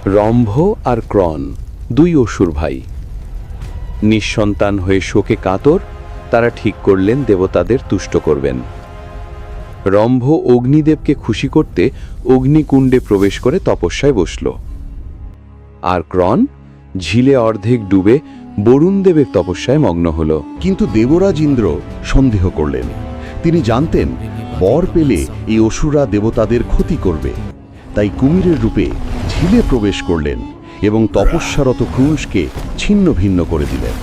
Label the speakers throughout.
Speaker 1: রম্ভ আর ক্রন দুই অসুর ভাই। নিঃসন্তান হয়ে শোকে কাতর তারা ঠিক করলেন দেবতাদের তুষ্ট করবেন। রম্ভ অগ্নিদেবকে খুশি করতে অগ্নিকুণ্ডে প্রবেশ করে তপস্যায় বসল। আর ক্রন ঝিলে অর্ধেক ডুবে বরুণদেবের তপস্যায় মগ্ন হল।
Speaker 2: কিন্তু দেবরাজ ইন্দ্র সন্দেহ করলেন। তিনি জানতেন বর পেলে এই অসুররা দেবতাদের ক্ষতি করবে, তাই কুমিরের রূপে ঝিলে প্রবেশ করলেন এবং তপস্যারত ক্রুশকে ছিন্ন ভিন্ন করে দিলেন।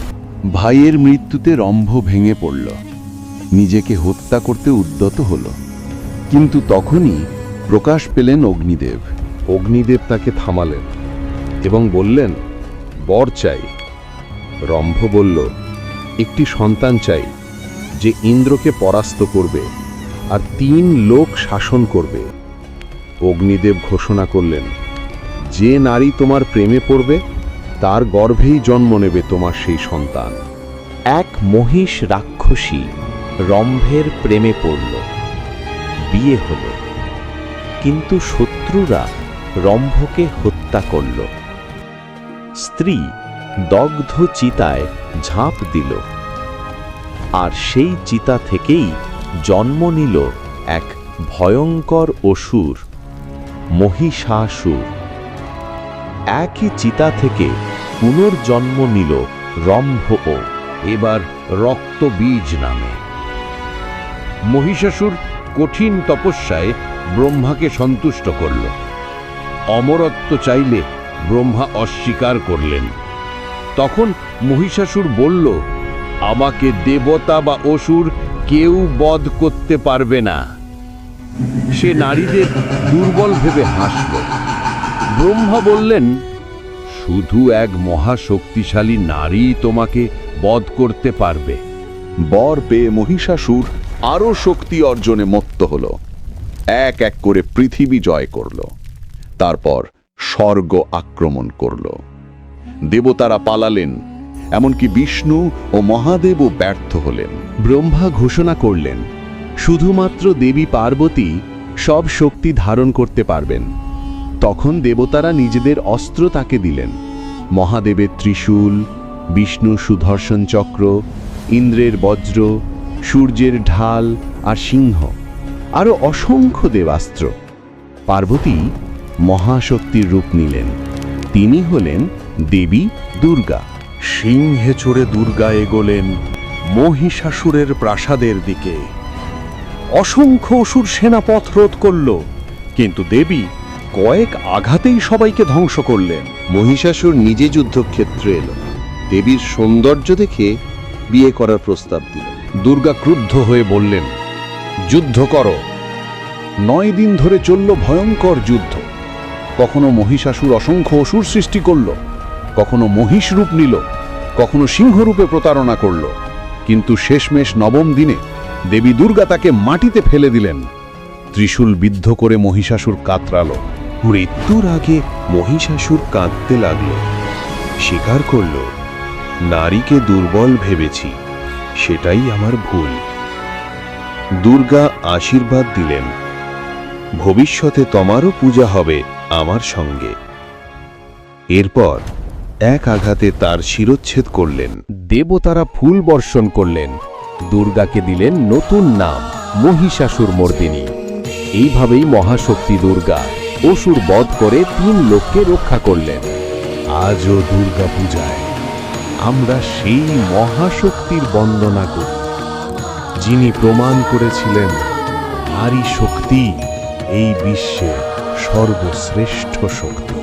Speaker 2: ভাইয়ের মৃত্যুতে রম্ভ ভেঙে পড়ল, নিজেকে হত্যা করতে উদ্যত হল। কিন্তু তখনই প্রকাশ পেলেন অগ্নিদেব। অগ্নিদেব তাকে থামালেন এবং বললেন, বর চাই। রম্ভ বলল, একটি সন্তান চাই যে ইন্দ্রকে পরাস্ত করবে আর 3 লোক শাসন করবে। অগ্নিদেব ঘোষণা করলেন, যে নারী তোমার প্রেমে পড়বে তার গর্ভেই জন্ম নেবে তোমার সেই সন্তান।
Speaker 3: এক মহিষ রাক্ষসী রম্ভের প্রেমে পড়ল, বিয়ে হল, কিন্তু শত্রুরা রম্ভকে হত্যা করল। স্ত্রী দগ্ধ চিতায় ঝাঁপ দিল, আর সেই চিতা থেকেই জন্ম নিল এক ভয়ঙ্কর অসুর, মহিষাসুর। একই চিতা থেকে পুনর্জন্ম নিল রম্ভও,
Speaker 2: এবার রক্তবীজ নামে। মহিষাসুর কঠিন তপস্যায় ব্রহ্মাকে সন্তুষ্ট করল। অমরত্ব চাইলে ব্রহ্মা অস্বীকার করলেন। তখন মহিষাসুর বলল, আমাকে দেবতা বা অসুর কেউ বধ করতে পারবে না। সে নারীদের দুর্বল ভেবে হাসল। ব্রহ্মা বললেন, শুধু এক মহাশক্তিশালী নারী তোমাকে বধ করতে পারবে। বর পেয়ে মহিষাসুর আরো শক্তি অর্জনে মত্ত হল, এক এক করে পৃথিবী জয় করল। তারপর স্বর্গ আক্রমণ করল। দেবতারা পালালেন, এমনকি বিষ্ণু ও মহাদেবও ব্যর্থ হলেন। ব্রহ্মা ঘোষণা করলেন, শুধুমাত্র দেবী পার্বতী সব শক্তি ধারণ করতে পারবেন। তখন দেবতারা নিজেদের অস্ত্র তাকে দিলেন। মহাদেবের ত্রিশূল, বিষ্ণু সুদর্শন চক্র, ইন্দ্রের বজ্র, সূর্যের ঢাল আর সিংহ, আরও অসংখ্য দেবাস্ত্র। পার্বতী মহাশক্তির রূপ নিলেন। তিনি হলেন দেবী দুর্গা। সিংহে চড়ে দুর্গা এগোলেন মহিষাসুরের প্রাসাদের দিকে। অসংখ্য অসুর সেনা পথ রোধ করল, কিন্তু দেবী কয়েক আঘাতেই সবাইকে ধ্বংস করলেন। মহিষাসুর নিজে যুদ্ধক্ষেত্রে এলো। দেবীর সৌন্দর্য দেখে বিয়ে করার প্রস্তাব দিল। দুর্গা ক্রুদ্ধ হয়ে বললেন, যুদ্ধ করো। 9 দিন ধরে চলল ভয়ঙ্কর যুদ্ধ। কখনো মহিষাসুর অসংখ্য অসুর সৃষ্টি করল, কখনো মহিষ রূপ নিল, কখনো সিংহরূপে প্রতারণা করল। কিন্তু শেষমেশ 9ম দিনে দেবী দুর্গা তাকে মাটিতে ফেলে দিলেন। ত্রিশূল বিদ্ধ করে মহিষাসুর কাতরাল। মৃত্যুর আগে মহিষাসুর কাঁদতে লাগল, স্বীকার করল, নারীকে দুর্বল ভেবেছি, সেটাই আমার ভুল। দুর্গা আশীর্বাদ দিলেন, ভবিষ্যতে তোমারও পূজা হবে আমার সঙ্গে। এরপর এক আঘাতে তার শিরচ্ছেদ করলেন।
Speaker 3: দেবতারা ফুল বর্ষণ করলেন, দুর্গাকে দিলেন নতুন নাম মহিষাসুর মর্দিনী। এইভাবেই মহাশক্তি দুর্গা অসুর বধ করে 3 লোককে রক্ষা করলেন।
Speaker 2: আজও দুর্গা পূজায় আমরা সেই মহাশক্তির বন্দনা করি, যিনি প্রমাণ করেছিলেন নারী শক্তি এই বিশ্বের সর্বশ্রেষ্ঠ শক্তি।